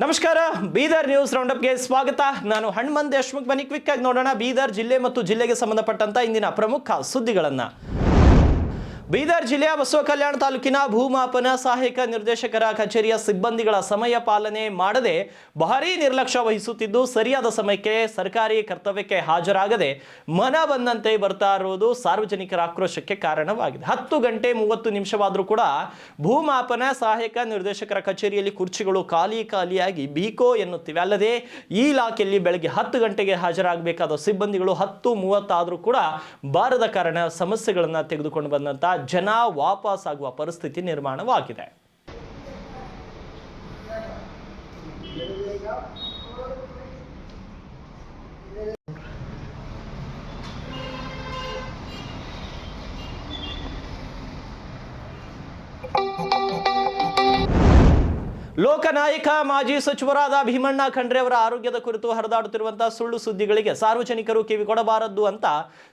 ನಮಸ್ಕಾರ. ಬೀದರ್ ನ್ಯೂಸ್ ರೌಂಡಪ್ಗೆ ಸ್ವಾಗತ. ನಾನು ಹನುಮಂತ್ ದೇಶ್ಮುಖ್. ಬನ್ನಿ ಕ್ವಿಕ್ ಆಗಿ ನೋಡೋಣ ಬೀದರ್ ಜಿಲ್ಲೆ ಮತ್ತು ಜಿಲ್ಲೆಗೆ ಸಂಬಂಧಪಟ್ಟಂತ ಇಂದಿನ ಪ್ರಮುಖ ಸುದ್ದಿಗಳನ್ನ. ಬೀದರ್ ಜಿಲ್ಲೆಯ ಬಸವ ಕಲ್ಯಾಣ ತಾಲೂಕಿನ ಭೂಮಾಪನ ಸಹಾಯಕ ನಿರ್ದೇಶಕರ ಕಚೇರಿಯ ಸಿಬ್ಬಂದಿಗಳ ಸಮಯ ಪಾಲನೆ ಮಾಡದೆ ಭಾರೀ ನಿರ್ಲಕ್ಷ್ಯ ವಹಿಸುತ್ತಿದ್ದು ಸರಿಯಾದ ಸಮಯಕ್ಕೆ ಸರ್ಕಾರಿ ಕರ್ತವ್ಯಕ್ಕೆ ಹಾಜರಾಗದೆ ಮನ ಬಂದಂತೆ ಬರ್ತಾ ಇರುವುದು ಸಾರ್ವಜನಿಕರ ಆಕ್ರೋಶಕ್ಕೆ ಕಾರಣವಾಗಿದೆ. 10 ಗಂಟೆ 30 ನಿಮಿಷವಾದರೂ ಕೂಡ ಭೂಮಾಪನ ಸಹಾಯಕ ನಿರ್ದೇಶಕರ ಕಚೇರಿಯಲ್ಲಿ ಕುರ್ಚಿಗಳು ಖಾಲಿಯಾಗಿ ಬೀಕೋ ಎನ್ನುತ್ತಿವೆ. ಅಲ್ಲದೆ ಈ ಇಲಾಖೆಯಲ್ಲಿ ಬೆಳಗ್ಗೆ 10 ಗಂಟೆಗೆ ಹಾಜರಾಗಬೇಕಾದ ಸಿಬ್ಬಂದಿಗಳು 10:30 ಆದರೂ ಕೂಡ ಬಾರದ ಕಾರಣ ಸಮಸ್ಯೆಗಳನ್ನು ತೆಗೆದುಕೊಂಡು ಬಂದಂತ ಜನ ವಾಪಸ್ ಆಗುವ ಪರಿಸ್ಥಿತಿ ನಿರ್ಮಾಣವಾಗಿದೆ. ಲೋಕನಾಯಕ ಮಾಜಿ ಸಚಿವರಾದ ಭೀಮಣ್ಣ ಖಂಡ್ರೆ ಅವರ ಆರೋಗ್ಯದ ಕುರಿತು ಹರಿದಾಡುತ್ತಿರುವಂತಹ ಸುಳ್ಳು ಸುದ್ದಿಗಳಿಗೆ ಸಾರ್ವಜನಿಕರು ಕಿವಿ ಕೊಡಬಾರದು ಅಂತ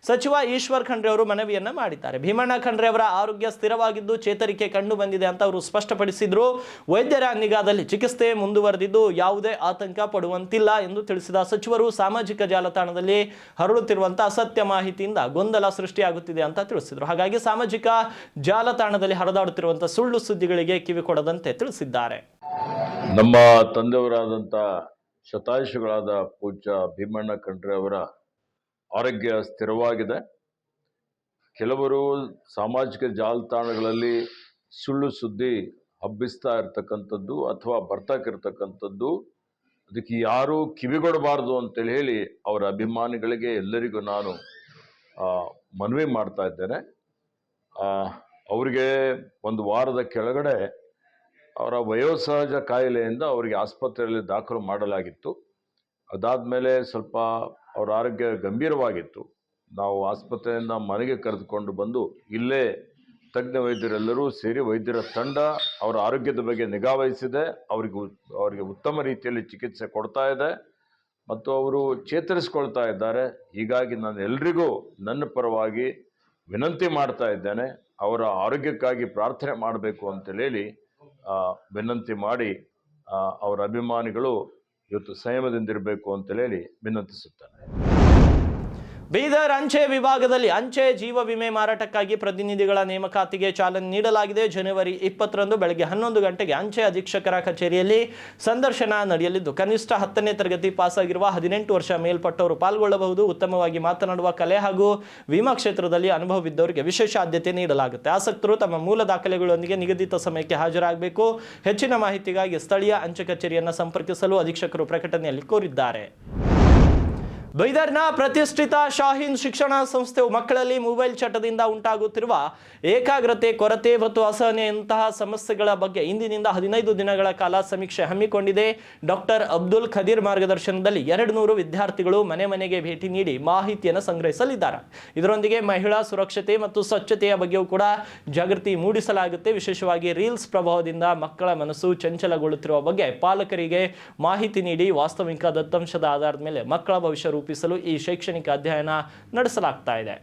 ಸಚಿವ ಈಶ್ವರ್ ಖಂಡ್ರೆ ಅವರು ಮನವಿಯನ್ನ ಮಾಡಿದ್ದಾರೆ. ಭೀಮಣ್ಣ ಖಂಡ್ರೆ ಅವರ ಆರೋಗ್ಯ ಸ್ಥಿರವಾಗಿದ್ದು ಚೇತರಿಕೆ ಕಂಡು ಬಂದಿದೆ ಅಂತ ಅವರು ಸ್ಪಷ್ಟಪಡಿಸಿದ್ರು. ವೈದ್ಯರ ನಿಗಾದಲ್ಲಿ ಚಿಕಿತ್ಸೆ ಮುಂದುವರೆದಿದ್ದು ಯಾವುದೇ ಆತಂಕ ಪಡುವಂತಿಲ್ಲ ಎಂದು ತಿಳಿಸಿದ ಸಚಿವರು ಸಾಮಾಜಿಕ ಜಾಲತಾಣದಲ್ಲಿ ಹರಡುತ್ತಿರುವಂತಹ ಅಸತ್ಯ ಮಾಹಿತಿಯಿಂದ ಗೊಂದಲ ಸೃಷ್ಟಿಯಾಗುತ್ತಿದೆ ಅಂತ ತಿಳಿಸಿದ್ರು. ಹಾಗಾಗಿ ಸಾಮಾಜಿಕ ಜಾಲತಾಣದಲ್ಲಿ ಹರಿದಾಡುತ್ತಿರುವಂತಹ ಸುಳ್ಳು ಸುದ್ದಿಗಳಿಗೆ ಕಿವಿ ಕೊಡದಂತೆ ತಿಳಿಸಿದ್ದಾರೆ. ನಮ್ಮ ತಂದೆಯವರಾದಂಥ ಶತಾಯುಷಿಗಳಾದ ಪೂಜ್ಯ ಭೀಮಣ್ಣ ಖಂಡ್ರೆ ಅವರ ಆರೋಗ್ಯ ಸ್ಥಿರವಾಗಿದೆ. ಕೆಲವರು ಸಾಮಾಜಿಕ ಜಾಲತಾಣಗಳಲ್ಲಿ ಸುಳ್ಳು ಸುದ್ದಿ ಹಬ್ಬಿಸ್ತಾ ಇರ್ತಕ್ಕಂಥದ್ದು ಅಥವಾ ಬರ್ತಾಕಿರ್ತಕ್ಕಂಥದ್ದು, ಅದಕ್ಕೆ ಯಾರೂ ಕಿವಿಗೊಡಬಾರ್ದು ಅಂತೇಳಿ ಹೇಳಿ ಅವರ ಅಭಿಮಾನಿಗಳಿಗೆ ಎಲ್ಲರಿಗೂ ನಾನು ಮನವಿ ಮಾಡ್ತಾ ಇದ್ದೇನೆ. ಅವರಿಗೆ ಒಂದು ವಾರದ ಕೆಳಗಡೆ ಅವರ ವಯೋಸಹಜ ಕಾಯಿಲೆಯಿಂದ ಅವರಿಗೆ ಆಸ್ಪತ್ರೆಯಲ್ಲಿ ದಾಖಲು ಮಾಡಲಾಗಿತ್ತು. ಅದಾದಮೇಲೆ ಸ್ವಲ್ಪ ಅವರ ಆರೋಗ್ಯ ಗಂಭೀರವಾಗಿತ್ತು. ನಾವು ಆಸ್ಪತ್ರೆಯಿಂದ ಮನೆಗೆ ಕರೆದುಕೊಂಡು ಬಂದು ಇಲ್ಲೇ ತಜ್ಞ ವೈದ್ಯರೆಲ್ಲರೂ ಸೇರಿ ವೈದ್ಯರ ತಂಡ ಅವರ ಆರೋಗ್ಯದ ಬಗ್ಗೆ ನಿಗಾ ವಹಿಸಿದೆ. ಅವರಿಗೆ ಉತ್ತಮ ರೀತಿಯಲ್ಲಿ ಚಿಕಿತ್ಸೆ ಕೊಡ್ತಾ ಇದೆ ಮತ್ತು ಅವರು ಚೇತರಿಸ್ಕೊಳ್ತಾ ಇದ್ದಾರೆ. ಹೀಗಾಗಿ ನಾನು ಎಲ್ರಿಗೂ ನನ್ನ ಪರವಾಗಿ ವಿನಂತಿ ಮಾಡ್ತಾ ಇದ್ದೇನೆ, ಅವರ ಆರೋಗ್ಯಕ್ಕಾಗಿ ಪ್ರಾರ್ಥನೆ ಮಾಡಬೇಕು ಅಂತೇಳಿ ವಿನಂತಿ ಮಾಡಿ ಅವರ ಅಭಿಮಾನಿಗಳು ಇವತ್ತು ಸಂಯಮದಿಂದಿರಬೇಕು ಅಂತೇಳಿ ವಿನಂತಿಸುತ್ತೇನೆ. ಬೀದರ್ ಅಂಚೆ ವಿಭಾಗದಲ್ಲಿ ಅಂಚೆ ಜೀವ ವಿಮೆ ಮಾರಾಟಕ್ಕಾಗಿ ಪ್ರತಿನಿಧಿಗಳ ನೇಮಕಾತಿಗೆ ಚಾಲನೆ ನೀಡಲಾಗಿದೆ. ಜನವರಿ 20ರಂದು ಬೆಳಗ್ಗೆ 11 ಗಂಟೆಗೆ ಅಂಚೆ ಅಧೀಕ್ಷಕರ ಕಚೇರಿಯಲ್ಲಿ ಸಂದರ್ಶನ ನಡೆಯಲಿದ್ದು ಕನಿಷ್ಠ 10ನೇ ತರಗತಿ ಪಾಸ್ ಆಗಿರುವ 18 ವರ್ಷ ಮೇಲ್ಪಟ್ಟವರು ಪಾಲ್ಗೊಳ್ಳಬಹುದು. ಉತ್ತಮವಾಗಿ ಮಾತನಾಡುವ ಕಲೆ ಹಾಗೂ ವಿಮಾ ಕ್ಷೇತ್ರದಲ್ಲಿ ಅನುಭವವಿದ್ದವರಿಗೆ ವಿಶೇಷ ಆದ್ಯತೆ ನೀಡಲಾಗುತ್ತೆ. ಆಸಕ್ತರು ತಮ್ಮ ಮೂಲ ದಾಖಲೆಗಳೊಂದಿಗೆ ನಿಗದಿತ ಸಮಯಕ್ಕೆ ಹಾಜರಾಗಬೇಕು. ಹೆಚ್ಚಿನ ಮಾಹಿತಿಗಾಗಿ ಸ್ಥಳೀಯ ಅಂಚೆ ಕಚೇರಿಯನ್ನು ಸಂಪರ್ಕಿಸಲು ಅಧೀಕ್ಷಕರು ಪ್ರಕಟಣೆಯಲ್ಲಿ ಕೋರಿದ್ದಾರೆ. ಬೀದರ್ನ ಪ್ರತಿಷ್ಠಿತ ಶಾಹೀನ್ ಶಿಕ್ಷಣ ಸಂಸ್ಥೆಯು ಮಕ್ಕಳಲ್ಲಿ ಮೊಬೈಲ್ ಚಟದಿಂದ ಉಂಟಾಗುತ್ತಿರುವ ಏಕಾಗ್ರತೆ ಕೊರತೆ ಮತ್ತು ಅಸಹನೆಯಂತಹ ಸಮಸ್ಯೆಗಳ ಬಗ್ಗೆ ಇಂದಿನಿಂದ 15 ದಿನಗಳ ಕಾಲ ಸಮೀಕ್ಷೆ ಹಮ್ಮಿಕೊಂಡಿದೆ. ಡಾಕ್ಟರ್ ಅಬ್ದುಲ್ ಖದೀರ್ ಮಾರ್ಗದರ್ಶನದಲ್ಲಿ 200 ವಿದ್ಯಾರ್ಥಿಗಳು ಮನೆ ಮನೆಗೆ ಭೇಟಿ ನೀಡಿ ಮಾಹಿತಿಯನ್ನು ಸಂಗ್ರಹಿಸಲಿದ್ದಾರೆ. ಇದರೊಂದಿಗೆ ಮಹಿಳಾ ಸುರಕ್ಷತೆ ಮತ್ತು ಸ್ವಚ್ಛತೆಯ ಬಗ್ಗೆಯೂ ಕೂಡ ಜಾಗೃತಿ ಮೂಡಿಸಲಾಗುತ್ತೆ. ವಿಶೇಷವಾಗಿ ರೀಲ್ಸ್ ಪ್ರಭಾವದಿಂದ ಮಕ್ಕಳ ಮನಸ್ಸು ಚಂಚಲಗೊಳ್ಳುತ್ತಿರುವ ಬಗ್ಗೆ ಪಾಲಕರಿಗೆ ಮಾಹಿತಿ ನೀಡಿ ವಾಸ್ತವಿಕ ದತ್ತಾಂಶದ ಆಧಾರದ ಮೇಲೆ ಮಕ್ಕಳ ಭವಿಷ್ಯ ರೂಪಿಸಲು ಈ ಶೈಕ್ಷಣಿಕ ಅಧ್ಯಯನ ನಡೆಸಲಾಗ್ತಾ ಇದೆ.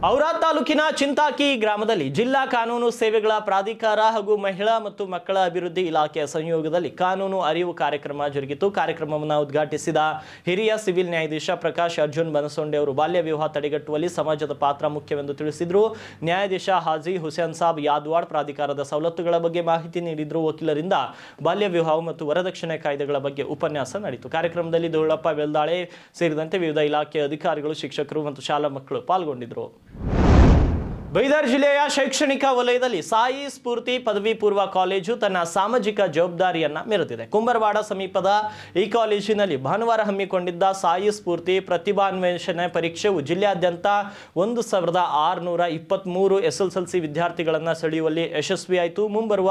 ಔರಾದ್ ತಾಲೂಕಿನ ಚಿಂತಾಕಿ ಗ್ರಾಮದಲ್ಲಿ ಜಿಲ್ಲಾ ಕಾನೂನು ಸೇವೆಗಳ ಪ್ರಾಧಿಕಾರ ಹಾಗೂ ಮಹಿಳಾ ಮತ್ತು ಮಕ್ಕಳ ಅಭಿವೃದ್ಧಿ ಇಲಾಖೆಯ ಸಂಯೋಗದಲ್ಲಿ ಕಾನೂನು ಅರಿವು ಕಾರ್ಯಕ್ರಮ ಜರುಗಿತು. ಕಾರ್ಯಕ್ರಮವನ್ನು ಉದ್ಘಾಟಿಸಿದ ಹಿರಿಯ ಸಿವಿಲ್ ನ್ಯಾಯಾಧೀಶ ಪ್ರಕಾಶ್ ಅರ್ಜುನ್ ಬನಸೊಂಡೆ ಅವರು ಬಾಲ್ಯ ವಿವಾಹ ತಡೆಗಟ್ಟುವಲ್ಲಿ ಸಮಾಜದ ಪಾತ್ರ ಮುಖ್ಯವೆಂದು ತಿಳಿಸಿದರು. ನ್ಯಾಯಾಧೀಶ ಹಾಜಿ ಹುಸೇನ್ ಸಾಬ್ ಯಾದವಾಡ್ ಪ್ರಾಧಿಕಾರದ ಸವಲತ್ತುಗಳ ಬಗ್ಗೆ ಮಾಹಿತಿ ನೀಡಿದ್ರು. ವಕೀಲರಿಂದ ಬಾಲ್ಯ ವಿವಾಹ ಮತ್ತು ವರದಕ್ಷಿಣೆ ಕಾಯ್ದೆಗಳ ಬಗ್ಗೆ ಉಪನ್ಯಾಸ ನಡೆಯಿತು. ಕಾರ್ಯಕ್ರಮದಲ್ಲಿ ದೊಳ್ಳಪ್ಪ ವೆಲ್ದಾಳೆ ಸೇರಿದಂತೆ ವಿವಿಧ ಇಲಾಖೆಯ ಅಧಿಕಾರಿಗಳು, ಶಿಕ್ಷಕರು ಮತ್ತು ಶಾಲಾ ಮಕ್ಕಳು ಪಾಲ್ಗೊಂಡಿದ್ದರು. ಬೀದರ್ ಜಿಲ್ಲೆಯ ಶೈಕ್ಷಣಿಕ ವಲಯದಲ್ಲಿ ಸಾಯಿ ಸ್ಫೂರ್ತಿ ಪದವಿ ಪೂರ್ವ ಕಾಲೇಜು ತನ್ನ ಸಾಮಾಜಿಕ ಜವಾಬ್ದಾರಿಯನ್ನ ಮೆರೆದಿದೆ. ಕುಂಬರವಾಡ ಸಮೀಪದ ಈ ಕಾಲೇಜಿನಲ್ಲಿ ಭಾನುವಾರ ಹಮ್ಮಿಕೊಂಡಿದ್ದ ಸಾಯಿ ಸ್ಫೂರ್ತಿ ಪ್ರತಿಭಾನ್ವೇಷಣೆ ಪರೀಕ್ಷೆಯು ಜಿಲ್ಲೆಯಾದ್ಯಂತ 1623 SSLC ವಿದ್ಯಾರ್ಥಿಗಳನ್ನು ಸೆಳೆಯುವಲ್ಲಿ ಯಶಸ್ವಿಯಾಯಿತು. ಮುಂಬರುವ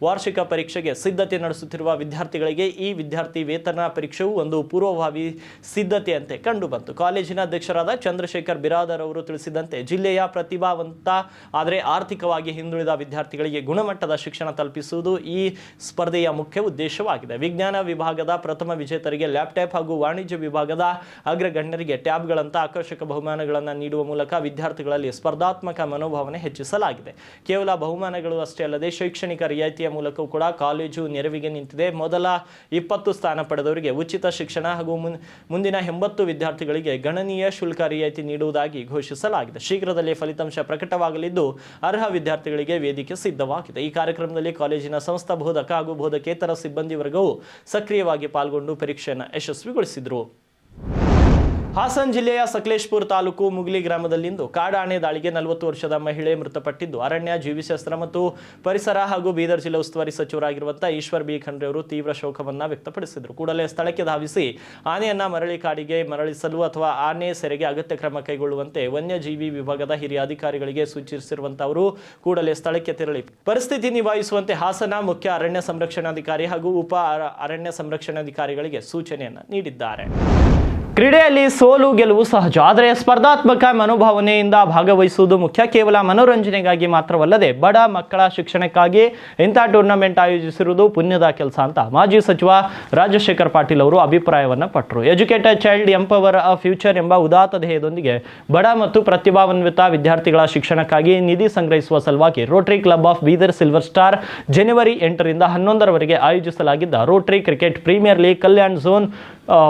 ವಾರ್ಷಿಕ ಪರೀಕ್ಷೆಗೆ ಸಿದ್ಧತೆ ನಡೆಸುತ್ತಿರುವ ವಿದ್ಯಾರ್ಥಿಗಳಿಗೆ ಈ ವಿದ್ಯಾರ್ಥಿ ವೇತನ ಪರೀಕ್ಷೆಯು ಒಂದು ಪೂರ್ವಭಾವಿ ಸಿದ್ಧತೆಯಂತೆ ಕಂಡುಬಂತು. ಕಾಲೇಜಿನ ಅಧ್ಯಕ್ಷರಾದ ಚಂದ್ರಶೇಖರ್ ಬಿರಾದರ್ ಅವರು ತಿಳಿಸಿದಂತೆ ಜಿಲ್ಲೆಯ ಪ್ರತಿಭಾವಂತ ಮಾಡುತ್ತಾ ಆದರೆ ಆರ್ಥಿಕವಾಗಿ ಹಿಂದುಳಿದ ವಿದ್ಯಾರ್ಥಿಗಳಿಗೆ ಗುಣಮಟ್ಟದ ಶಿಕ್ಷಣ ತಲುಪಿಸುವುದು ಈ ಸ್ಪರ್ಧೆಯ ಮುಖ್ಯ ಉದ್ದೇಶವಾಗಿದೆ. ವಿಜ್ಞಾನ ವಿಭಾಗದ ಪ್ರಥಮ ವಿಜೇತರಿಗೆ ಲ್ಯಾಪ್ಟಾಪ್ ಹಾಗೂ ವಾಣಿಜ್ಯ ವಿಭಾಗದ ಅಗ್ರಗಣ್ಯರಿಗೆ ಟ್ಯಾಬ್ಗಳಂತ ಆಕರ್ಷಕ ಬಹುಮಾನಗಳನ್ನು ನೀಡುವ ಮೂಲಕ ವಿದ್ಯಾರ್ಥಿಗಳಲ್ಲಿ ಸ್ಪರ್ಧಾತ್ಮಕ ಮನೋಭಾವನೆ ಹೆಚ್ಚಿಸಲಾಗಿದೆ. ಕೇವಲ ಬಹುಮಾನಗಳು ಅಷ್ಟೇ ಅಲ್ಲದೆ ಶೈಕ್ಷಣಿಕ ರಿಯಾಯಿತಿಯ ಮೂಲಕವೂ ಕೂಡ ಕಾಲೇಜು ನೆರವಿಗೆ ನಿಂತಿದೆ. ಮೊದಲ 20 ಸ್ಥಾನ ಪಡೆದವರಿಗೆ ಉಚಿತ ಶಿಕ್ಷಣ ಹಾಗೂ ಮುಂದಿನ 80 ವಿದ್ಯಾರ್ಥಿಗಳಿಗೆ ಗಣನೀಯ ಶುಲ್ಕ ರಿಯಾಯಿತಿ ನೀಡುವುದಾಗಿ ಘೋಷಿಸಲಾಗಿದೆ. ಶೀಘ್ರದಲ್ಲೇ ಫಲಿತಾಂಶ ಪ್ರಕಟವಾಗಲಿದ್ದು ಅರ್ಹ ವಿದ್ಯಾರ್ಥಿಗಳಿಗೆ ವೇದಿಕೆ ಸಿದ್ಧವಾಗಿದೆ. ಈ ಕಾರ್ಯಕ್ರಮದಲ್ಲಿ ಕಾಲೇಜಿನ ಸಂಸ್ಥಾ ಬೋಧಕ ಹಾಗೂ ಬೋಧಕೇತರ ಸಿಬ್ಬಂದಿ ವರ್ಗವು ಸಕ್ರಿಯವಾಗಿ ಪಾಲ್ಗೊಂಡು ಪರೀಕ್ಷೆಯನ್ನು ಯಶಸ್ವಿಗೊಳಿಸಿದರು. ಹಾಸನ ಜಿಲ್ಲೆಯ ಸಕಲೇಶಪುರ ತಾಲೂಕು ಮುಗ್ಲಿ ಗ್ರಾಮದಲ್ಲಿಂದು ಕಾಡಾನೆ ದಾಳಿಗೆ 40 ವರ್ಷದ ಮಹಿಳೆ ಮೃತಪಟ್ಟಿದ್ದು, ಅರಣ್ಯ, ಜೀವಿಶಾಸ್ತ್ರ ಮತ್ತು ಪರಿಸರ ಹಾಗೂ ಬೀದರ್ ಜಿಲ್ಲಾ ಉಸ್ತುವಾರಿ ಸಚಿವರಾಗಿರುವಂತಹ ಈಶ್ವರ್ ಬಿ ಖಂಡ್ರೆ ಅವರು ತೀವ್ರ ಶೋಕವನ್ನ ವ್ಯಕ್ತಪಡಿಸಿದರು. ಕೂಡಲೇ ಸ್ಥಳಕ್ಕೆ ಧಾವಿಸಿ ಆನೆಯನ್ನ ಮರಳಿ ಕಾಡಿಗೆ ಮರಳಿಸಲು ಅಥವಾ ಆನೆ ಸೆರೆಗೆ ಅಗತ್ಯ ಕ್ರಮ ಕೈಗೊಳ್ಳುವಂತೆ ವನ್ಯಜೀವಿ ವಿಭಾಗದ ಹಿರಿಯ ಅಧಿಕಾರಿಗಳಿಗೆ ಸೂಚಿಸಿರುವಂತಹ ಅವರು ಕೂಡಲೇ ಸ್ಥಳಕ್ಕೆ ತೆರಳಿ ಪರಿಸ್ಥಿತಿ ನಿಭಾಯಿಸುವಂತೆ ಹಾಸನ ಮುಖ್ಯ ಅರಣ್ಯ ಸಂರಕ್ಷಣಾಧಿಕಾರಿ ಹಾಗೂ ಉಪ ಅರಣ್ಯ ಸಂರಕ್ಷಣಾಧಿಕಾರಿಗಳಿಗೆ ಸೂಚನೆಯನ್ನ ನೀಡಿದ್ದಾರೆ. ಕ್ರೀಡೆಯಲ್ಲಿ ಸೋಲು ಗೆಲುವು ಸಹಜ, ಆದರೆ ಸ್ಪರ್ಧಾತ್ಮಕ ಮನೋಭಾವನೆಯಿಂದ ಭಾಗವಹಿಸುವುದು ಮುಖ್ಯ. ಕೇವಲ ಮನೋರಂಜನೆಗಾಗಿ ಮಾತ್ರವಲ್ಲದೆ ಬಡ ಮಕ್ಕಳ ಶಿಕ್ಷಣಕ್ಕಾಗಿ ಇಂಥ ಟೂರ್ನಮೆಂಟ್ ಆಯೋಜಿಸಿರುವುದು ಪುಣ್ಯದ ಕೆಲಸ ಅಂತ ಮಾಜಿ ಸಚಿವ ರಾಜಶೇಖರ್ ಪಾಟೀಲ್ ಅವರು ಅಭಿಪ್ರಾಯವನ್ನು ಪಟ್ಟರು. ಎಜುಕೇಟೆಡ್ ಚೈಲ್ಡ್ ಎಂಪವರ್ ಅ ಫ್ಯೂಚರ್ ಎಂಬ ಉದಾತ್ತ ಧ್ಯೇಯದೊಂದಿಗೆ ಬಡ ಮತ್ತು ಪ್ರತಿಭಾನ್ವಿತ ವಿದ್ಯಾರ್ಥಿಗಳ ಶಿಕ್ಷಣಕ್ಕಾಗಿ ನಿಧಿ ಸಂಗ್ರಹಿಸುವ ಸಲುವಾಗಿ rotary club of Bidar silver star ಜನವರಿ 8ರಿಂದ 11ರವರೆಗೆ ಆಯೋಜಿಸಲಾಗಿದ್ದ rotary cricket premier league Kalyan zone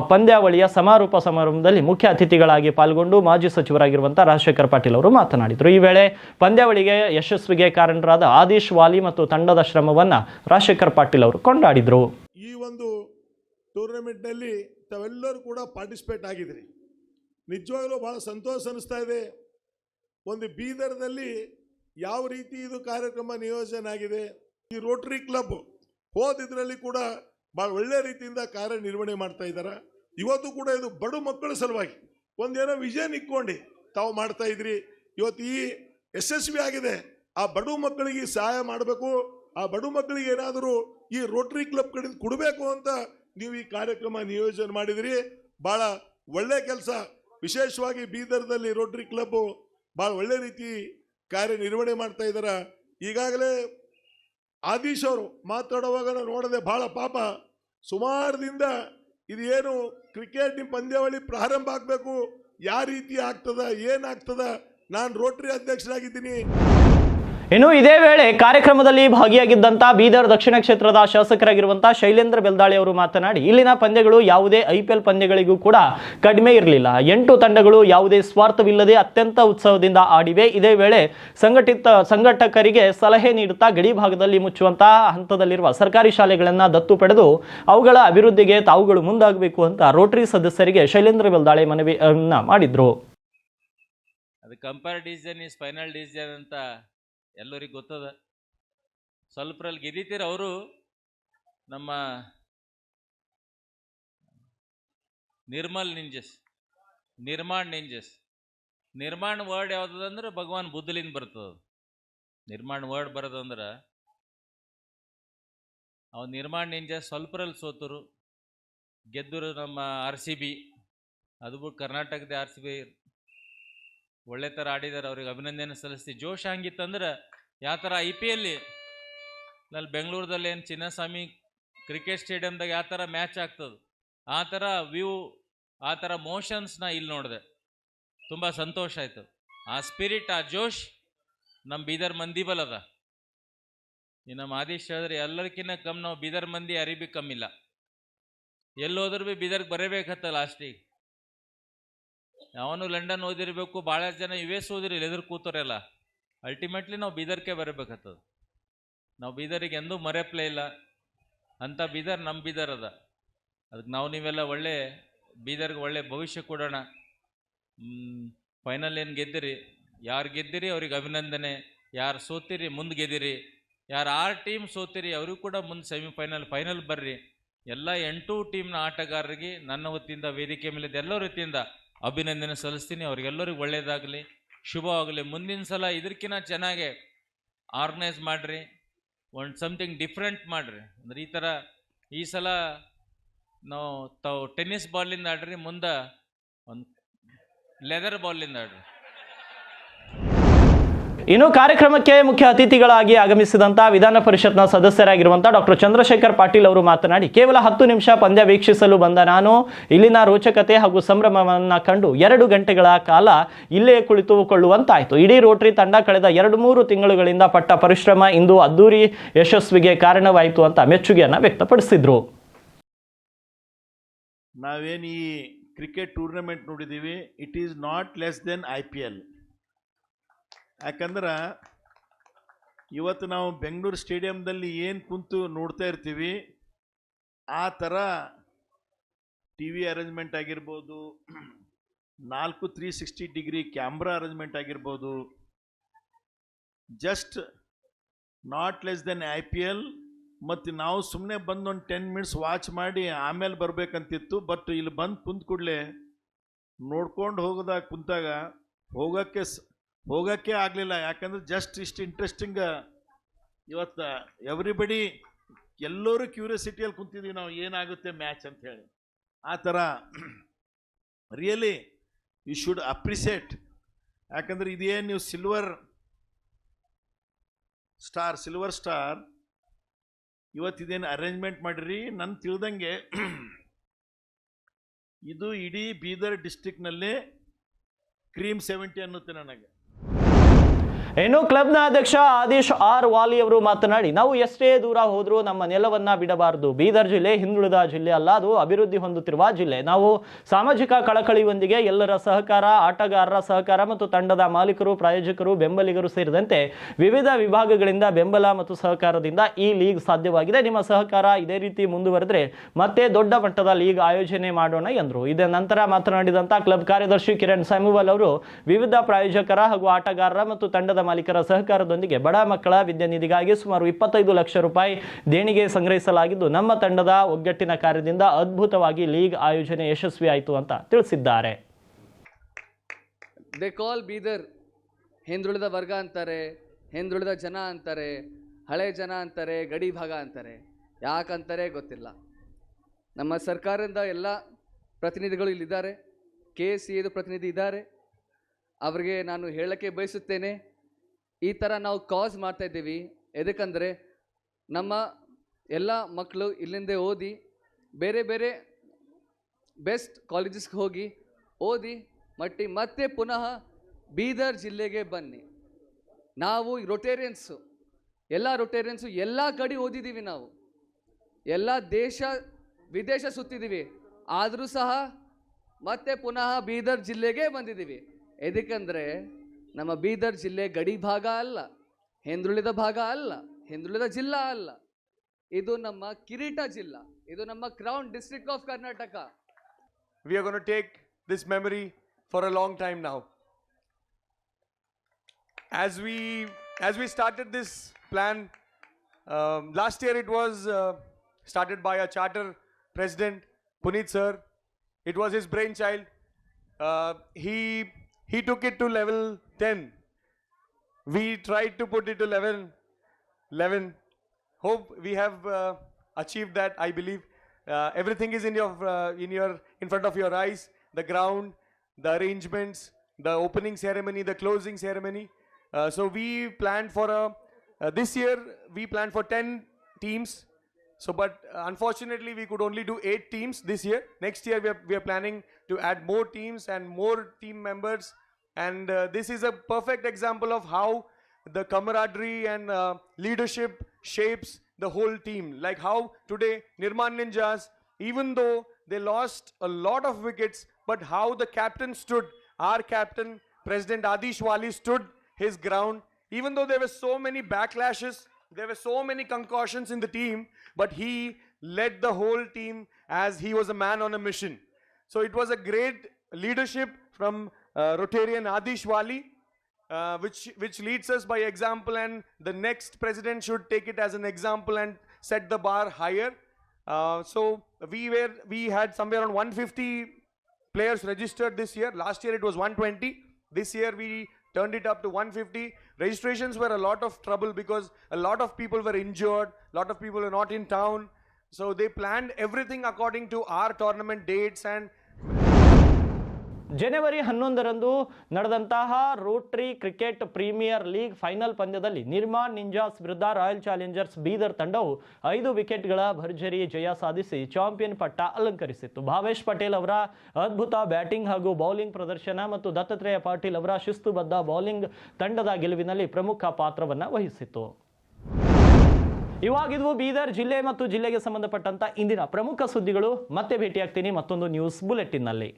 ಪಂದ್ಯಾವಳಿಯ ಸಮಾರೋಪ ಸಮಾರಂಭದಲ್ಲಿ ಮುಖ್ಯ ಅತಿಥಿಗಳಾಗಿ ಪಾಲ್ಗೊಂಡು ಮಾಜಿ ಸಚಿವರಾಗಿರುವಂತಹ ರಾಜಶೇಖರ್ ಪಾಟೀಲ್ ಅವರು ಮಾತನಾಡಿದರು. ಈ ವೇಳೆ ಪಂದ್ಯಾವಳಿಗೆ ಯಶಸ್ವಿಗೆ ಕಾರಣರಾದ ಆದೀಶ್ ವಾಲಿ ಮತ್ತು ತಂಡದ ಶ್ರಮವನ್ನ ರಾಜಶೇಖರ್ ಪಾಟೀಲ್ ಅವರು ಕೊಂಡಾಡಿದರು. ಈ ಒಂದು ಟೂರ್ನಮೆಂಟ್ನಲ್ಲಿ ತಾವೆಲ್ಲರೂ ಕೂಡ ಪಾರ್ಟಿಸಿಪೇಟ್ ಆಗಿದ್ರಿ. ನಿಜವಾಗಲೂ ಬಹಳ ಸಂತೋಷ ಅನಿಸ್ತಾ ಇದೆ. ಒಂದು ಬೀದರ್ದಲ್ಲಿ ಯಾವ ರೀತಿ ಇದು ಕಾರ್ಯಕ್ರಮ ನಿಯೋಜನೆ ಆಗಿದೆ. ಈ ರೋಟರಿ ಕ್ಲಬ್ ಹೋದಿದ್ರಲ್ಲಿ ಕೂಡ ಭಾಳ ಒಳ್ಳೆ ರೀತಿಯಿಂದ ಕಾರ್ಯನಿರ್ವಹಣೆ ಮಾಡ್ತಾ ಇದ್ದಾರೆ. ಇವತ್ತು ಕೂಡ ಇದು ಬಡ ಮಕ್ಕಳ ಸಲುವಾಗಿ ಒಂದೇನೋ ವಿಷನ್ ಇಟ್ಕೊಂಡು ತಾವು ಮಾಡ್ತಾ ಇದ್ರಿ. ಇವತ್ತು ಈ ಯಶಸ್ವಿ ಆಗಿದೆ. ಆ ಬಡ ಮಕ್ಕಳಿಗೆ ಸಹಾಯ ಮಾಡಬೇಕು, ಆ ಬಡ ಮಕ್ಕಳಿಗೆ ಏನಾದರೂ ಈ ರೋಟರಿ ಕ್ಲಬ್ ಕಡೆಯಿಂದ ಕೊಡಬೇಕು ಅಂತ ನೀವು ಈ ಕಾರ್ಯಕ್ರಮ ನಿಯೋಜನೆ ಮಾಡಿದಿರಿ. ಭಾಳ ಒಳ್ಳೆ ಕೆಲಸ. ವಿಶೇಷವಾಗಿ ಬೀದರ್ದಲ್ಲಿ ರೋಟರಿ ಕ್ಲಬ್ ಭಾಳ ಒಳ್ಳೆ ರೀತಿ ಕಾರ್ಯನಿರ್ವಹಣೆ ಮಾಡ್ತಾ ಇದ್ದಾರೆ. ಈಗಾಗಲೇ ಆದೀಶ್ ಅವರು ಮಾತಾಡುವಾಗ ನಾವು ನೋಡದೆ ಭಾಳ ಪಾಪ ಸುಮಾರದಿಂದ ಇದು ಏನು ಕ್ರಿಕೆಟ್ ಪಂದ್ಯಾವಳಿ ಪ್ರಾರಂಭ ಆಗಬೇಕು, ಯಾವ ರೀತಿ ಆಗ್ತದ ಏನಾಗ್ತದ, ನಾನು ರೋಟರಿ ಅಧ್ಯಕ್ಷರಾಗಿದ್ದೀನಿ. ಇನ್ನು ಇದೇ ವೇಳೆ ಕಾರ್ಯಕ್ರಮದಲ್ಲಿ ಭಾಗಿಯಾಗಿದ್ದಂಥ ಬೀದರ್ ದಕ್ಷಿಣ ಕ್ಷೇತ್ರದ ಶಾಸಕರಾಗಿರುವಂತಹ ಶೈಲೇಂದ್ರ ಬೆಲ್ದಾಳಿ ಅವರು ಮಾತನಾಡಿ, ಇಲ್ಲಿನ ಪಂದ್ಯಗಳು ಯಾವುದೇ IPL ಪಂದ್ಯಗಳಿಗೂ ಕೂಡ ಕಡಿಮೆ ಇರಲಿಲ್ಲ. 8 ತಂಡಗಳು ಯಾವುದೇ ಸ್ವಾರ್ಥವಿಲ್ಲದೆ ಅತ್ಯಂತ ಉತ್ಸವದಿಂದ ಆಡಿವೆ. ಇದೇ ವೇಳೆ ಸಂಘಟಕರಿಗೆ ಸಲಹೆ ನೀಡುತ್ತಾ ಗಡಿ ಭಾಗದಲ್ಲಿ ಮುಚ್ಚುವಂತಹ ಹಂತದಲ್ಲಿರುವ ಸರ್ಕಾರಿ ಶಾಲೆಗಳನ್ನು ದತ್ತು ಪಡೆದು ಅವುಗಳ ಅಭಿವೃದ್ಧಿಗೆ ತಾವುಗಳು ಮುಂದಾಗಬೇಕು ಅಂತ ರೋಟರಿ ಸದಸ್ಯರಿಗೆ ಶೈಲೇಂದ್ರ ಬೆಲ್ದಾಳಿ ಮನವಿಯನ್ನ ಮಾಡಿದ್ರು. ಅದು compare decision is final decision ಅಂತ ಎಲ್ಲರಿಗೆ ಗೊತ್ತದ. ಸ್ವಲ್ಪರಲ್ಲಿ ಗೆದ್ದಿತೀರ. ಅವರು ನಮ್ಮ ನಿರ್ಮಾಣ್ ನಿಂಜಸ್ ನಿರ್ಮಾಣ ವರ್ಡ್ ಯಾವುದಂದ್ರೆ ಭಗವಾನ್ ಬುದ್ಧಲಿಂದ ಬರ್ತದ. ನಿರ್ಮಾಣ ವರ್ಡ್ ಬರೋದಂದ್ರೆ ಅವು ನಿರ್ಮಾಣ ನಿಂಜಸ್ ಸ್ವಲ್ಪರಲ್ಲಿ ಸೋತರು, ಗೆದ್ದರು ನಮ್ಮ RCB. ಅದು ಬಿಟ್ಟು ಕರ್ನಾಟಕದ RCB ಒಳ್ಳೆ ಥರ ಆಡಿದಾರೆ. ಅವ್ರಿಗೆ ಅಭಿನಂದನೆ ಸಲ್ಲಿಸ್ತೀವಿ. ಜೋಶ್ ಹಂಗಿತ್ತಂದ್ರೆ ಯಾವ ಥರ IPL ನಲ್ಲಿ ಬೆಂಗಳೂರದಲ್ಲಿ ಏನು ಚಿನ್ನಸ್ವಾಮಿ ಕ್ರಿಕೆಟ್ ಸ್ಟೇಡಿಯಮ್ದಾಗ ಯಾವ ಥರ ಮ್ಯಾಚ್ ಆಗ್ತದೆ ಆ ಥರ ವ್ಯೂ, ಆ ಥರ ಮೋಷನ್ಸ್ನ ಇಲ್ಲಿ ನೋಡಿದೆ. ತುಂಬ ಸಂತೋಷ ಆಯಿತು. ಆ ಸ್ಪಿರಿಟ್, ಆ ಜೋಶ್ ನಮ್ಮ ಬೀದರ್ ಮಂದಿ ಬಲದ. ಈ ನಮ್ಮ ಆದೀಶ್ ಹೇಳಿದ್ರೆ ಎಲ್ಲರಿಗಿನ್ನ ಕಮ್ಮಿ ನಾವು ಬೀದರ್ ಮಂದಿ ಯಾರಿಗೂ ಬಿ ಕಮ್ಮಿಲ್ಲ. ಎಲ್ಲೋದ್ರೂ ಬಿ ಬೀದರ್ಗೆ ಬರಬೇಕತ್ತ ಲಾಸ್ಟಿಗೆ. ಅವನು ಲಂಡನ್ ಓದಿರಬೇಕು, ಭಾಳ ಜನ US ಓದಿರಲಿಲ್ಲ, ಎದುರು ಕೂತರೆಲ್ಲ. ಅಲ್ಟಿಮೇಟ್ಲಿ ನಾವು ಬೀದರ್ಗೆ ಬರಬೇಕತ್ತದ. ನಾವು ಬೀದರಿಗೆ ಎಂದೂ ಮರೆಯಪ್ಲೇ ಇಲ್ಲ ಅಂತ ಬೀದರ್ ನಮ್ಮ ಬೀದರ್ ಅದ. ಅದಕ್ಕೆ ನಾವು ನೀವೆಲ್ಲ ಒಳ್ಳೆ ಬೀದರ್ಗೆ ಒಳ್ಳೆ ಭವಿಷ್ಯ ಕೊಡೋಣ. ಫೈನಲ್ ಏನು ಗೆದ್ದಿರಿ, ಯಾರು ಗೆದ್ದಿರಿ ಅವ್ರಿಗೆ ಅಭಿನಂದನೆ, ಯಾರು ಸೋತಿರಿ ಮುಂದೆ ಗೆದ್ದಿರಿ, ಯಾರು 6 ಟೀಮ್ ಸೋತಿರಿ ಅವ್ರಿಗೂ ಕೂಡ ಮುಂದೆ ಫೈನಲ್ ಬರ್ರಿ. ಎಲ್ಲ 8 ಟೀಮ್ನ ಆಟಗಾರರಿಗೆ ನನ್ನ ವತಿಯಿಂದ ವೇದಿಕೆ ಮೇಲೆ ಎಲ್ಲ ರೀತಿಯಿಂದ ಅಭಿನಂದನೆ ಸಲ್ಲಿಸ್ತೀನಿ. ಅವ್ರಿಗೆಲ್ಲರಿಗೂ ಒಳ್ಳೆಯದಾಗಲಿ, ಶುಭವಾಗಲಿ. ಮುಂದಿನ ಸಲ ಇದಕ್ಕಿಂತ ಚೆನ್ನಾಗೆ ಆರ್ಗನೈಸ್ ಮಾಡಿರಿ, ಒಂದು ಸಮಥಿಂಗ್ ಡಿಫ್ರೆಂಟ್ ಮಾಡಿರಿ. ಅಂದ್ರೆ ಈ ಸಲ ನಾವು ತಾವು ಟೆನ್ನಿಸ್ ಬಾಲಿಂದ ಆಡ್ರಿ, ಮುಂದೆ ಒಂದು ಲೆದರ್ ಬಾಲಿಂದ ಆಡ್ರಿ. ಇನ್ನು ಕಾರ್ಯಕ್ರಮಕ್ಕೆ ಮುಖ್ಯ ಅತಿಥಿಗಳಾಗಿ ಆಗಮಿಸಿದಂತ ವಿಧಾನ ಪರಿಷತ್ನ ಸದಸ್ಯರಾಗಿರುವಂತಹ ಡಾಕ್ಟರ್ ಚಂದ್ರಶೇಖರ್ ಪಾಟೀಲ್ ಅವರು ಮಾತನಾಡಿ, ಕೇವಲ 10 ನಿಮಿಷ ಪಂದ್ಯ ವೀಕ್ಷಿಸಲು ಬಂದ ನಾನು ಇಲ್ಲಿನ ರೋಚಕತೆ ಹಾಗೂ ಸಂಭ್ರಮವನ್ನ ಕಂಡು 2 ಗಂಟೆಗಳ ಕಾಲ ಇಲ್ಲೇ ಕುಳಿತುಕೊಳ್ಳುವಂತಾಯಿತು. ಇಡೀ ರೋಟರಿ ತಂಡ ಕಳೆದ 2-3 ತಿಂಗಳುಗಳಿಂದ ಪಟ್ಟ ಪರಿಶ್ರಮ ಇಂದು ಅದ್ದೂರಿ ಯಶಸ್ವಿಗೆ ಕಾರಣವಾಯಿತು ಅಂತ ಮೆಚ್ಚುಗೆಯನ್ನ ವ್ಯಕ್ತಪಡಿಸಿದ್ರು. ನಾವೇನು ಈ ಕ್ರಿಕೆಟ್ ಟೂರ್ನಮೆಂಟ್ ನೋಡಿದ್ದೀವಿ, it is not less than IPL. ಯಾಕಂದ್ರೆ ಇವತ್ತು ನಾವು ಬೆಂಗಳೂರು ಸ್ಟೇಡಿಯಂದಲ್ಲಿ ಏನು ಕುಂತು ನೋಡ್ತಾ ಇರ್ತೀವಿ, ಆ ಥರ ಟಿ ವಿ ಅರೇಂಜ್ಮೆಂಟ್ ಆಗಿರ್ಬೋದು, 4 360 ಡಿಗ್ರಿ ಕ್ಯಾಮ್ರಾ ಅರೇಂಜ್ಮೆಂಟ್ ಆಗಿರ್ಬೋದು, just not less than IPL. ಮತ್ತು ನಾವು ಸುಮ್ಮನೆ ಬಂದು ಒಂದು 10 ಮಿನಿಟ್ಸ್ ವಾಚ್ ಮಾಡಿ ಆಮೇಲೆ ಬರಬೇಕಂತಿತ್ತು. ಬಟ್ ಇಲ್ಲಿ ಬಂದು ಕುಂತ ಕೂಡಲೇ ನೋಡ್ಕೊಂಡು ಕುಂತಾಗ ಹೋಗೋಕ್ಕೆ ಆಗಲಿಲ್ಲ. ಯಾಕಂದ್ರೆ ಜಸ್ಟ್ ಇಷ್ಟು ಇಂಟ್ರೆಸ್ಟಿಂಗ್ ಇವತ್ತು ಎವ್ರಿಬಡಿ ಎಲ್ಲರೂ ಕ್ಯೂರಿಯಾಸಿಟಿಯಲ್ಲಿ ಕುಂತಿದ್ದೀವಿ ನಾವು, ಏನಾಗುತ್ತೆ ಮ್ಯಾಚ್ ಅಂತ ಹೇಳಿ. ಆ ಥರ ರಿಯಲಿ ಯು ಶುಡ್ ಅಪ್ರಿಸಿಯೇಟ್. ಯಾಕಂದ್ರೆ ಇದೇನು ನೀವು ಸಿಲ್ವರ್ ಸ್ಟಾರ್ ಇವತ್ತಿದೇನು ಅರೇಂಜ್ಮೆಂಟ್ ಮಾಡಿರಿ, ನನ್ನ ತಿಳಿದಂಗೆ ಇದು ಇಡೀ ಬೀದರ್ ಡಿಸ್ಟಿಕ್ನಲ್ಲೇ ಕ್ರೀಮ್ 70 ಅನ್ನುತ್ತೆ ನನಗೆ. ಇನ್ನು ಕ್ಲಬ್ನ ಅಧ್ಯಕ್ಷ ಆದೇಶ್ ಆರ್ ವಾಲಿ ಅವರು ಮಾತನಾಡಿ, ನಾವು ಎಷ್ಟೇ ದೂರ ಹೋದರೂ ನಮ್ಮ ನೆಲವನ್ನ ಬಿಡಬಾರದು. ಬೀದರ್ ಜಿಲ್ಲೆ ಹಿಂದುಳಿದ ಜಿಲ್ಲೆ ಅಲ್ಲ, ಅದು ಅಭಿವೃದ್ಧಿ ಹೊಂದುತ್ತಿರುವ ಜಿಲ್ಲೆ. ನಾವು ಸಾಮಾಜಿಕ ಕಳಕಳಿಯೊಂದಿಗೆ ಎಲ್ಲರ ಸಹಕಾರ, ಆಟಗಾರರ ಸಹಕಾರ ಮತ್ತು ತಂಡದ ಮಾಲೀಕರು, ಪ್ರಾಯೋಜಕರು, ಬೆಂಬಲಿಗರು ಸೇರಿದಂತೆ ವಿವಿಧ ವಿಭಾಗಗಳಿಂದ ಬೆಂಬಲ ಮತ್ತು ಸಹಕಾರದಿಂದ ಈ ಲೀಗ್ ಸಾಧ್ಯವಾಗಿದೆ. ನಿಮ್ಮ ಸಹಕಾರ ಇದೇ ರೀತಿ ಮುಂದುವರೆದರೆ ಮತ್ತೆ ದೊಡ್ಡ ಮಟ್ಟದ ಲೀಗ್ ಆಯೋಜನೆ ಮಾಡೋಣ ಎಂದರು. ಇದೇ ನಂತರ ಮಾತನಾಡಿದಂಥ ಕ್ಲಬ್ ಕಾರ್ಯದರ್ಶಿ ಕಿರಣ್ ಸ್ಯಾಮುವಲ್ ಅವರು ವಿವಿಧ ಪ್ರಾಯೋಜಕರ ಹಾಗೂ ಆಟಗಾರರ ಮತ್ತು ತಂಡದ ಮಾಲೀಕರ ಸಹಕಾರದೊಂದಿಗೆ ಬಡ ಮಕ್ಕಳ ವಿದ್ಯಾನಿಧಿಗಾಗಿ ಸುಮಾರು 25 ಲಕ್ಷ ರೂಪಾಯಿ ದೇಣಿಗೆ ಸಂಗ್ರಹಿಸಲಾಗಿದ್ದು, ನಮ್ಮ ತಂಡದ ಒಗ್ಗಟ್ಟಿನ ಕಾರ್ಯದಿಂದ ಅದ್ಭುತವಾಗಿ ಲೀಗ್ ಆಯೋಜನೆ ಯಶಸ್ವಿಯಾಯಿತು ಅಂತ ತಿಳಿಸಿದ್ದಾರೆ. ದೇ ಕಾಲ್ ಬೀದರ್ ಹಿಂದುಳಿದ ವರ್ಗ ಅಂತಾರೆ, ಹಿಂದುಳಿದ ಜನ ಅಂತಾರೆ, ಹಳೆ ಜನ ಅಂತಾರೆ, ಗಡಿ ಭಾಗ ಅಂತಾರೆ. ಯಾಕಂತಾರೆ ಗೊತ್ತಿಲ್ಲ. ನಮ್ಮ ಸರ್ಕಾರದಿಂದ ಎಲ್ಲ ಪ್ರತಿನಿಧಿಗಳು ಇಲ್ಲಿದ್ದಾರೆ, KCAದು ಪ್ರತಿನಿಧಿ ಇದ್ದಾರೆ. ಅವರಿಗೆ ನಾನು ಹೇಳಕ್ಕೆ ಬಯಸುತ್ತೇನೆ, ಈ ಥರ ನಾವು ಕಾಸ್ ಮಾಡ್ತಾ ಇದ್ದೀವಿ. ಎದಕ್ಕಂದರೆ ನಮ್ಮ ಎಲ್ಲ ಮಕ್ಕಳು ಇಲ್ಲಿಂದ ಓದಿ ಬೇರೆ ಬೇರೆ ಬೆಸ್ಟ್ ಕಾಲೇಜಸ್ಗೆ ಹೋಗಿ ಓದಿ ಮತ್ತೆ ಪುನಃ ಬೀದರ್ ಜಿಲ್ಲೆಗೆ ಬನ್ನಿ. ನಾವು ರೊಟೇರಿಯನ್ಸು ಎಲ್ಲ ಕಡೆ ಓದಿದ್ದೀವಿ, ನಾವು ಎಲ್ಲ ದೇಶ ವಿದೇಶ ಸುತ್ತಿದ್ದೀವಿ, ಆದರೂ ಸಹ ಮತ್ತೆ ಪುನಃ ಬೀದರ್ ಜಿಲ್ಲೆಗೆ ಬಂದಿದ್ದೀವಿ. ಎದಕ್ಕಂದರೆ ನಮ್ಮ ಬೀದರ್ ಜಿಲ್ಲೆ ಗಡಿ ಭಾಗ ಅಲ್ಲ, ಹಿಂದುಳಿದ ಭಾಗ ಅಲ್ಲ, ಹಿಂದುಳಿದ ಜಿಲ್ಲಾ ಅಲ್ಲ. ಇದು ನಮ್ಮ ಕಿರೀಟ ಜಿಲ್ಲಾ, ಇದು ನಮ್ಮ crown district of Karnataka. We are going to take this memory for a long time now. As we started this plan, last year it was started by a charter president, Puneet sir. It was his brainchild. He took it to level 10. We tried to put it to level 11. Hope we have achieved that. I believe everything is in front of your eyes. The ground, the arrangements, the opening ceremony, the closing ceremony. So we planned for this year we planned for 10 teams. So, but unfortunately, we could only do 8 teams this year. Next year, we are planning to add more teams and more team members. And this is a perfect example of how the camaraderie and leadership shapes the whole team. Like how today, Nirman Ninjas, even though they lost a lot of wickets, but how the captain stood, our captain, President Adish Wali, stood his ground. Even though there were so many backlashes, there were so many concussions in the team, but he led the whole team as he was a man on a mission. So it was a great leadership from Rotarian Adish Wali, which leads us by example, and the next president should take it as an example and set the bar higher. So we had somewhere around 150 players registered this year. Last year it was 120. This year we turned it up to 150. Registrations were a lot of trouble because a lot of people were injured, a lot of people were not in town. So they planned everything according to our tournament dates. And ಜನವರಿ 11ರಂದು ನಡೆದಂತಹ Rotary cricket premier league final ಪಂದ್ಯದಲ್ಲಿ ನಿರ್ಮಾಣ್ ನಿಂಜಾಸ್ ವಿರುದ್ಧ royal Challengers Bidar ತಂಡವು 5 ವಿಕೆಟ್ಗಳ ಭರ್ಜರಿ ಜಯ ಸಾಧಿಸಿ champion ಪಟ್ಟ ಅಲಂಕರಿಸಿತ್ತು. ಭಾವೇಶ್ ಪಟೇಲ್ ಅವರ ಅದ್ಭುತ ಬ್ಯಾಟಿಂಗ್ ಹಾಗೂ ಬೌಲಿಂಗ್ ಪ್ರದರ್ಶನ ಮತ್ತು ದತ್ತಾತ್ರೇಯ ಪಾಟೀಲ್ ಅವರ ಶಿಸ್ತುಬದ್ಧ ಬೌಲಿಂಗ್ ತಂಡದ ಗೆಲುವಿನಲ್ಲಿ ಪ್ರಮುಖ ಪಾತ್ರವನ್ನು ವಹಿಸಿತು. ಇವಾಗಿದ್ವು ಬೀದರ್ ಜಿಲ್ಲೆ ಮತ್ತು ಜಿಲ್ಲೆಗೆ ಸಂಬಂಧಪಟ್ಟಂತ ಇಂದಿನ ಪ್ರಮುಖ ಸುದ್ದಿಗಳು. ಮತ್ತೆ ಭೇಟಿಯಾಗ್ತೀನಿ ಮತ್ತೊಂದು ನ್ಯೂಸ್ ಬುಲೆಟಿನ್ನಲ್ಲಿ.